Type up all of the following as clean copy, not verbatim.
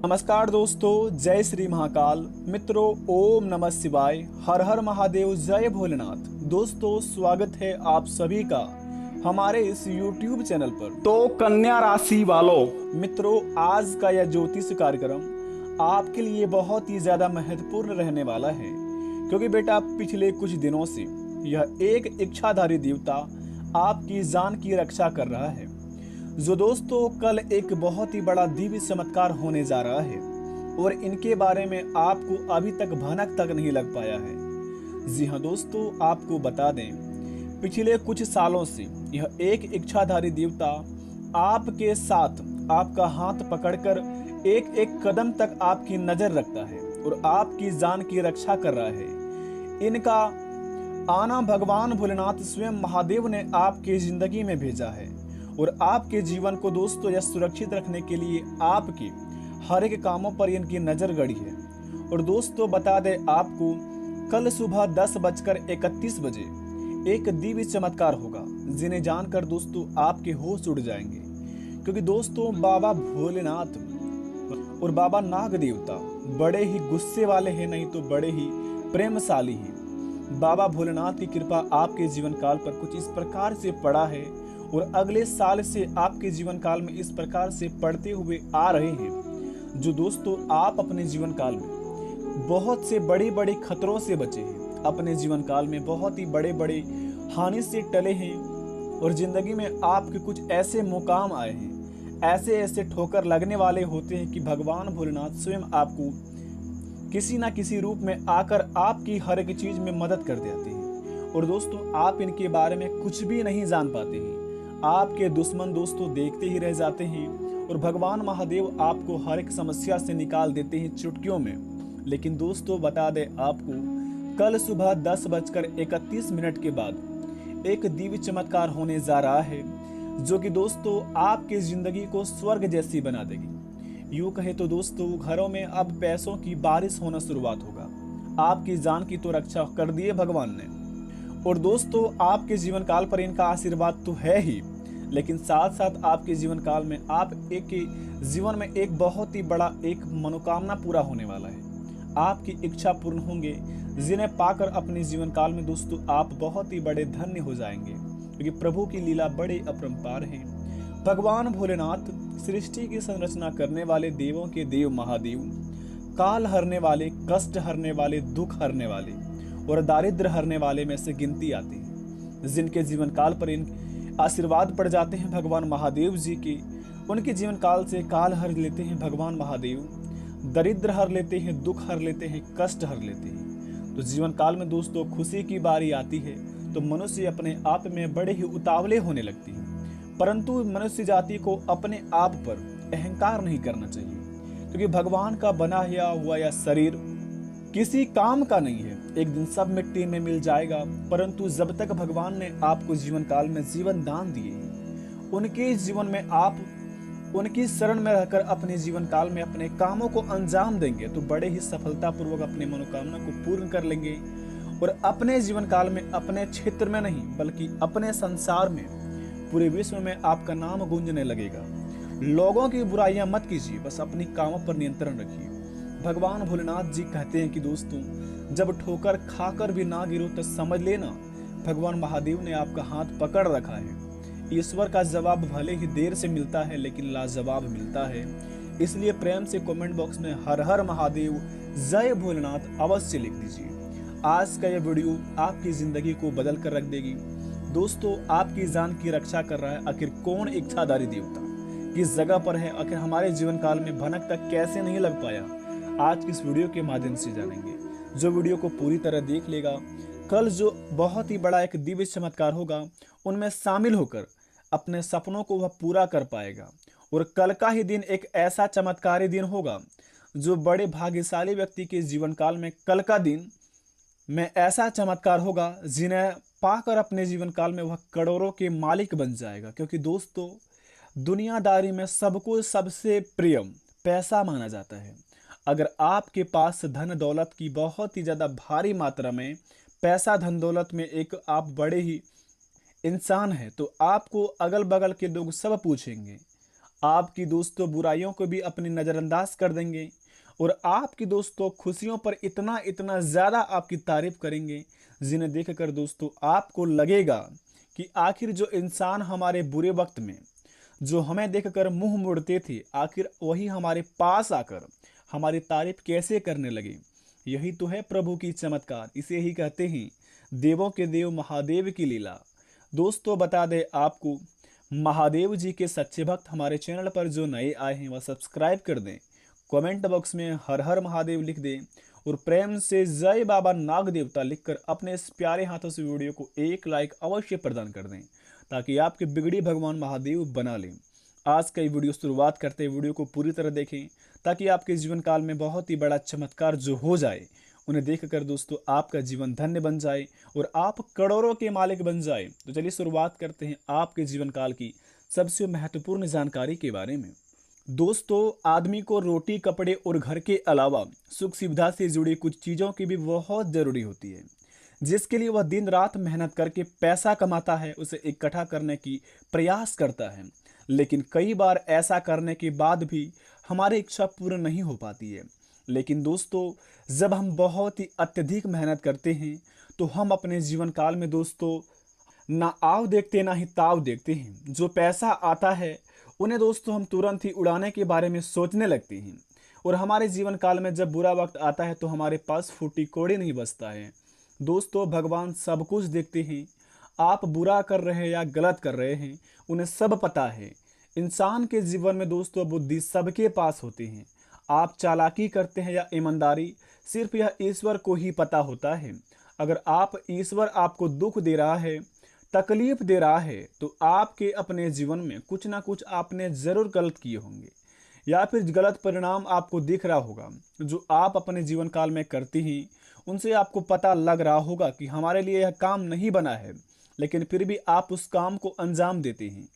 नमस्कार दोस्तों, जय श्री महाकाल। मित्रों, ओम नमः शिवाय, हर हर महादेव, जय भोलेनाथ। दोस्तों, स्वागत है आप सभी का हमारे इस YouTube चैनल पर। तो कन्या राशि वालों, मित्रों, आज का यह ज्योतिष कार्यक्रम आपके लिए बहुत ही ज्यादा महत्वपूर्ण रहने वाला है, क्योंकि बेटा पिछले कुछ दिनों से यह एक इच्छाधारी देवता आपकी जान की रक्षा कर रहा है। जो दोस्तों कल एक बहुत ही बड़ा दिव्य चमत्कार होने जा रहा है और इनके बारे में आपको अभी तक भनक तक नहीं लग पाया है। जी हाँ दोस्तों, आपको बता दें, पिछले कुछ सालों से यह एक इच्छाधारी देवता आपके साथ आपका हाथ पकड़कर एक एक कदम तक आपकी नजर रखता है और आपकी जान की रक्षा कर रहा है। इनका आना भगवान भोलेनाथ स्वयं महादेव ने आपकी जिंदगी में भेजा है और आपके जीवन को दोस्तों यह सुरक्षित रखने के लिए आपके हर एक कामों पर इनकी नजर गड़ी है। और दोस्तों बता दें आपको, कल सुबह 10:31 बजे एक दिव्य चमत्कार होगा, जिन्हें जानकर दोस्तों आपके होश उड़ जाएंगे। क्योंकि दोस्तों बाबा भोलेनाथ और बाबा नाग देवता बड़े ही गुस्से वाले हैं, नहीं तो बड़े ही प्रेमशाली हैं। बाबा भोलेनाथ की कृपा आपके जीवन काल पर कुछ इस प्रकार से पड़ा है और अगले साल से आपके जीवन काल में इस प्रकार से पढ़ते हुए आ रहे हैं, जो दोस्तों आप अपने जीवन काल में बहुत से बड़े बड़े खतरों से बचे हैं, अपने जीवन काल में बहुत ही बड़े बड़े हानि से टले हैं और जिंदगी में आपके कुछ ऐसे मुकाम आए हैं, ऐसे ऐसे ठोकर लगने वाले होते हैं कि भगवान भोलेनाथ स्वयं आपको किसी ना किसी रूप में आकर आपकी हर एक चीज में मदद कर देते हैं। और दोस्तों आप इनके बारे में कुछ भी नहीं जान पाते हैं, आपके दुश्मन दोस्तों देखते ही रह जाते हैं और भगवान महादेव आपको हर एक समस्या से निकाल देते हैं चुटकियों में। लेकिन दोस्तों बता दें आपको, कल सुबह 10:31 के बाद एक दिव्य चमत्कार होने जा रहा है, जो कि दोस्तों आपकी जिंदगी को स्वर्ग जैसी बना देगी। यूं कहे तो दोस्तों घरों में अब पैसों की बारिश होना शुरुआत होगा। आपकी जान की तो रक्षा कर दी है भगवान ने, और दोस्तों आपके जीवन काल पर इनका आशीर्वाद तो है ही, लेकिन साथ साथ आपके जीवन काल में आप जीवन में एक बहुत ही बड़ा एक मनोकामना पूरा होने वाला है। आपकी इच्छा पूर्ण होंगे, जिन्हें पाकर अपने जीवन काल में दोस्तों आप बहुत ही बड़े धन्य हो जाएंगे, क्योंकि प्रभु की लीला बड़े अपरंपार है। भगवान भोलेनाथ सृष्टि की संरचना करने वाले देवों के देव महादेव, काल हरने वाले, कष्ट हरने वाले, दुख हरने वाले और दारिद्र हरने वाले में से गिनती आती है। जिनके जीवन काल पर इन आशीर्वाद पड़ जाते हैं भगवान महादेव जी के, उनके जीवन काल से काल हर लेते हैं भगवान महादेव, दरिद्र हर लेते हैं, दुख हर लेते हैं, कष्ट हर लेते हैं। तो जीवन काल में दोस्तों खुशी की बारी आती है तो मनुष्य अपने आप में बड़े ही उतावले होने लगती है। परंतु मनुष्य जाति को अपने आप पर अहंकार नहीं करना चाहिए, क्योंकि भगवान का बनाया हुआ यह शरीर किसी काम का नहीं है, एक दिन सब मिट्टी में मिल जाएगा। परंतु जब तक भगवान ने आपको जीवन काल में जीवन दान दिए हैं, उनके जीवन में आप उनकी शरण में रहकर अपने जीवन काल में अपने कामों को अंजाम देंगे तो बड़े ही सफलतापूर्वक अपनी मनोकामना को पूर्ण कर लेंगे और अपने जीवन काल में अपने क्षेत्र में नहीं बल्कि अपने संसार में, पूरे विश्व में आपका नाम गूंजने लगेगा। लोगों की बुराइयां मत कीजिए, बस अपनी कामों पर नियंत्रण रखिए। भगवान भोलेनाथ जी कहते हैं कि दोस्तों जब ठोकर खाकर भी ना गिरो तो समझ लेना भगवान महादेव ने आपका हाथ पकड़ रखा है। ईश्वर का जवाब भले ही देर से मिलता है, लेकिन लाजवाब मिलता है। इसलिए प्रेम से कमेंट बॉक्स में हर हर महादेव, जय भोलेनाथ अवश्य लिख दीजिए। आज का यह वीडियो आपकी जिंदगी को बदल कर रख देगी। दोस्तों आपकी जान की रक्षा कर रहा है आखिर कौन इच्छाधारी देवता, किस जगह पर है, आखिर हमारे जीवन काल में भनक तक कैसे नहीं लग पाया, आज की इस वीडियो के माध्यम से जानेंगे। जो वीडियो को पूरी तरह देख लेगा, कल जो बहुत ही बड़ा एक दिव्य चमत्कार होगा उनमें शामिल होकर अपने सपनों को वह पूरा कर पाएगा। और कल का ही दिन एक ऐसा चमत्कारी दिन होगा जो बड़े भाग्यशाली व्यक्ति के जीवन काल में कल का दिन में ऐसा चमत्कार होगा जिन्हें पाकर अपने जीवन काल में वह करोड़ों के मालिक बन जाएगा। क्योंकि दोस्तों दुनियादारी में सबको सबसे प्रिय पैसा माना जाता है। अगर आपके पास धन दौलत की बहुत ही ज़्यादा भारी मात्रा में पैसा, धन दौलत में एक आप बड़े ही इंसान हैं, तो आपको अगल बगल के लोग सब पूछेंगे आपकी दोस्तों बुराइयों को भी अपनी नज़रअंदाज कर देंगे और आपकी दोस्तों खुशियों पर इतना इतना ज़्यादा आपकी तारीफ करेंगे, जिन्हें देखकर दोस्तों आपको लगेगा कि आखिर जो इंसान हमारे बुरे वक्त में जो हमें देखकर मुंह मोड़ते थे, आखिर वही हमारे पास आकर हमारी तारीफ कैसे करने लगे। यही तो है प्रभु की चमत्कार, इसे ही कहते हैं देवों के देव महादेव की लीला। दोस्तों बता दें आपको, महादेव जी के सच्चे भक्त हमारे चैनल पर जो नए आए हैं वह सब्सक्राइब कर दें, कमेंट बॉक्स में हर हर महादेव लिख दें और प्रेम से जय बाबा नाग देवता लिखकर अपने इस प्यारे हाथों से वीडियो को एक लाइक अवश्य प्रदान कर दें, ताकि आपके बिगड़ी भगवान महादेव बना लें। आज का ये वीडियो शुरुआत करते हैं, वीडियो को पूरी तरह देखें ताकि आपके जीवन काल में बहुत ही बड़ा चमत्कार जो हो जाए, उन्हें देखकर दोस्तों आपका जीवन धन्य बन जाए और आप करोड़ों के मालिक बन जाए। तो चलिए शुरुआत करते हैं आपके जीवन काल की सबसे महत्वपूर्ण जानकारी के बारे में। दोस्तों आदमी को रोटी कपड़े और घर के अलावा सुख सुविधा से जुड़ी कुछ चीज़ों की भी बहुत ज़रूरी होती है, जिसके लिए वह दिन रात मेहनत करके पैसा कमाता है, उसे इकट्ठा करने की प्रयास करता है। लेकिन कई बार ऐसा करने के बाद भी हमारी इच्छा पूर्ण नहीं हो पाती है। लेकिन दोस्तों जब हम बहुत ही अत्यधिक मेहनत करते हैं तो हम अपने जीवन काल में दोस्तों ना आव देखते ना ही ताव देखते हैं। जो पैसा आता है उन्हें दोस्तों हम तुरंत ही उड़ाने के बारे में सोचने लगते हैं और हमारे जीवन काल में जब बुरा वक्त आता है तो हमारे पास फूटी कौड़ी नहीं बचता है। दोस्तों भगवान सब कुछ देखते हैं, आप बुरा कर रहे हैं या गलत कर रहे हैं उन्हें सब पता है। इंसान के जीवन में दोस्तों बुद्धि सबके पास होती है, आप चालाकी करते हैं या ईमानदारी, सिर्फ यह ईश्वर को ही पता होता है। अगर आप ईश्वर आपको दुख दे रहा है, तकलीफ दे रहा है, तो आपके अपने जीवन में कुछ ना कुछ आपने ज़रूर गलत किए होंगे या फिर गलत परिणाम आपको दिख रहा होगा। जो आप अपने जीवन काल में करते हैं उनसे आपको पता लग रहा होगा कि हमारे लिए यह काम नहीं बना है, लेकिन फिर भी आप उस काम को अंजाम देते हैं।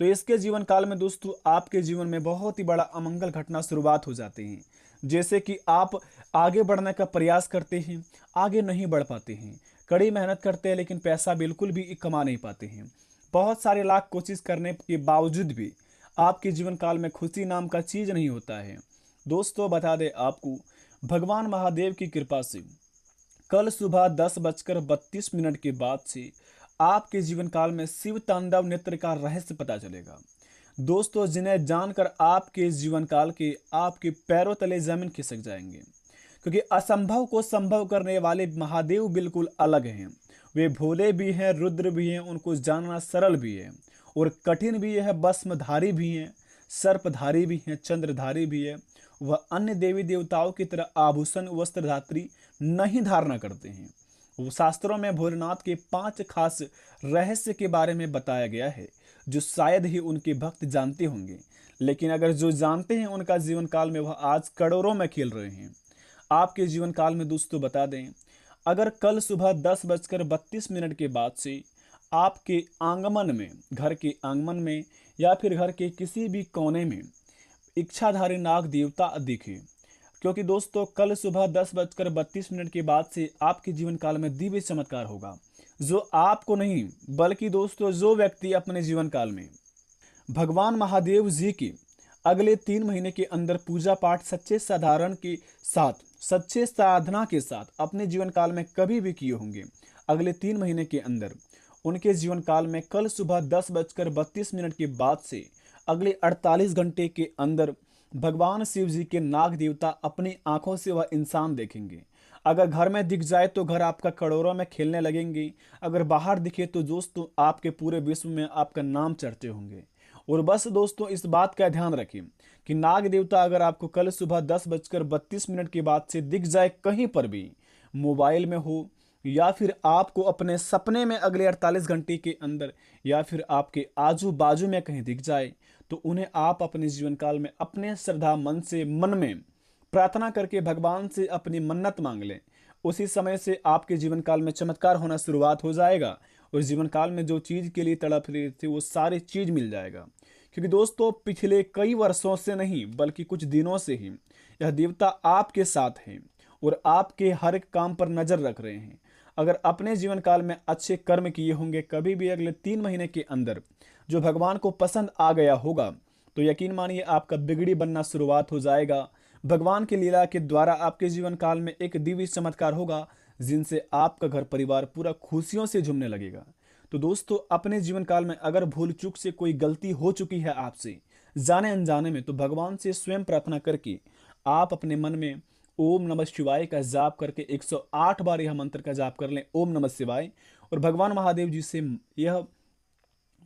तो इसके जीवन काल में दोस्तों आपके जीवन में बहुत ही बड़ा अमंगल घटना शुरुआत हो जाते हैं। जैसे कि आप आगे बढ़ने का प्रयास करते हैं, आगे नहीं बढ़ पाते हैं, कड़ी मेहनत करते हैं लेकिन पैसा बिल्कुल भी कमा नहीं पाते हैं। बहुत सारे लाख कोशिश करने के बावजूद भी आपके जीवन काल में खुशी नाम का चीज़ नहीं होता है। दोस्तों बता दें आपको, भगवान महादेव की कृपा से कल सुबह 10:32 के बाद से आपके जीवन काल में शिव तांडव नृत्य का रहस्य पता चलेगा। दोस्तों जिन्हें जानकर आपके जीवन काल के आपके पैरों तले जमीन खिसक जाएंगे, क्योंकि असंभव को संभव करने वाले महादेव बिल्कुल अलग हैं। वे भोले भी हैं, रुद्र भी हैं, उनको जानना सरल भी है और कठिन भी है, भस्मधारी भी हैं, सर्पधारी भी हैं, चंद्रधारी भी है। वह अन्य देवी देवताओं की तरह आभूषण वस्त्र धात्री नहीं धारणा करते हैं। वो शास्त्रों में भोलेनाथ के 5 खास रहस्य के बारे में बताया गया है, जो शायद ही उनके भक्त जानते होंगे, लेकिन अगर जो जानते हैं उनका जीवन काल में वह आज करोड़ों में खेल रहे हैं। आपके जीवन काल में दोस्तों बता दें, अगर कल सुबह 10:32 के बाद से आपके आंगन में, घर के आंगन में या फिर घर के किसी भी कोने में इच्छाधारी नाग देवता दिखे, क्योंकि दोस्तों कल सुबह 10:32 के बाद से आपके जीवन काल में दिव्य चमत्कार होगा, जो आपको नहीं बल्कि दोस्तों जो व्यक्ति अपने जीवन काल में भगवान महादेव जी की अगले 3 महीने के अंदर पूजा पाठ सच्चे साधना के साथ अपने जीवन काल में कभी भी किए होंगे, अगले 3 महीने के अंदर उनके जीवन काल में कल सुबह 10:32 के बाद से अगले 48 घंटे के अंदर भगवान शिव जी के नाग देवता अपनी आंखों से वह इंसान देखेंगे। अगर घर में दिख जाए तो घर आपका करोड़ों में खेलने लगेंगे, अगर बाहर दिखे तो दोस्तों आपके पूरे विश्व में आपका नाम चर्चे होंगे। और बस दोस्तों इस बात का ध्यान रखें कि नाग देवता अगर आपको कल सुबह 10:32 के बाद से दिख जाए कहीं पर भी, मोबाइल में हो या फिर आपको अपने सपने में अगले 48 घंटे के अंदर या फिर आपके आजू बाजू में कहीं दिख जाए, तो उन्हें आप अपने जीवन काल में अपने श्रद्धा मन में प्रार्थना करके भगवान से अपनी मन्नत मांग लें। उसी समय से आपके जीवन काल में चमत्कार होना शुरुआत हो जाएगा और जीवन काल में जो चीज़ के लिए तड़प रहे थे वो सारी चीज़ मिल जाएगा। क्योंकि दोस्तों पिछले कई वर्षों से नहीं बल्कि कुछ दिनों से ही यह देवता आपके साथ हैं और आपके हर एक काम पर नज़र रख रहे हैं। अगर अपने जीवन काल में अच्छे कर्म किए होंगे, कभी भी अगले 3 महीने के अंदर जो भगवान को पसंद आ गया होगा, तो यकीन मानिए आपका बिगड़ी बनना शुरुआत हो जाएगा। भगवान की लीला के द्वारा आपके जीवन काल में एक दिव्य चमत्कार होगा, जिनसे आपका घर परिवार पूरा खुशियों से झूमने लगेगा। तो दोस्तों, अपने जीवन काल में अगर भूल चूक से कोई गलती हो चुकी है आपसे जाने अनजाने में, तो भगवान से स्वयं प्रार्थना करके आप अपने मन में ओम नमः शिवाय का जाप करके 108 बार यह मंत्र का जाप कर लें, ओम नमः शिवाय। और भगवान महादेव जी से यह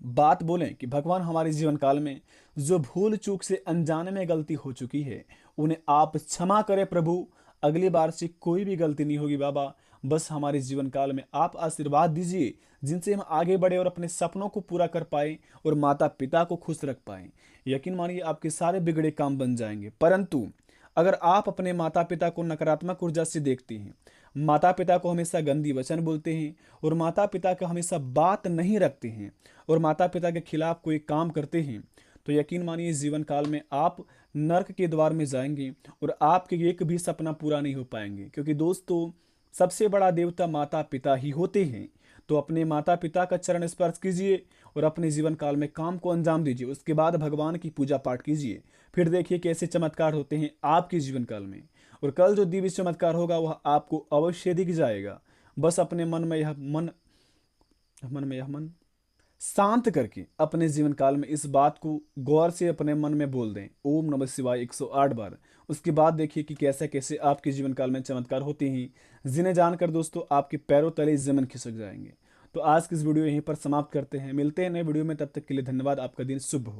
बात बोलें कि भगवान, हमारे जीवन काल में जो भूल चूक से अनजाने में गलती हो चुकी है उन्हें आप क्षमा करें प्रभु। अगली बार से कोई भी गलती नहीं होगी बाबा। बस हमारे जीवन काल में आप आशीर्वाद दीजिए, जिनसे हम आगे बढ़े और अपने सपनों को पूरा कर पाए और माता पिता को खुश रख पाए। यकीन मानिए आपके सारे बिगड़े काम बन जाएंगे। परंतु अगर आप अपने माता पिता को नकारात्मक ऊर्जा से देखते हैं, माता पिता को हमेशा गंदी वचन बोलते हैं और माता पिता का हमेशा बात नहीं रखते हैं और माता पिता के खिलाफ कोई काम करते हैं, तो यकीन मानिए जीवन काल में आप नर्क के द्वार में जाएंगे और आपके एक भी सपना पूरा नहीं हो पाएंगे। क्योंकि दोस्तों, सबसे बड़ा देवता माता पिता ही होते हैं। तो अपने माता पिता का चरण स्पर्श कीजिए और अपने जीवन काल में काम को अंजाम दीजिए। उसके बाद भगवान की पूजा पाठ कीजिए, फिर देखिए कैसे चमत्कार होते हैं आपके जीवन काल में। और कल जो दिव्य चमत्कार होगा वह आपको अवश्य दिख जाएगा। बस अपने मन में यह मन शांत करके अपने जीवन काल में इस बात को गौर से अपने मन में बोल दें, ओम नमः शिवाय 108 बार। उसके बाद देखिए कि कैसे कैसे आपके जीवन काल में चमत्कार होते हैं, जिन्हें जानकर दोस्तों आपके पैरों तले जमीन खिसक जाएंगे। तो आज की इस वीडियो यहीं पर समाप्त करते हैं, मिलते हैं नए वीडियो में। तब तक के लिए धन्यवाद। आपका दिन शुभ हो।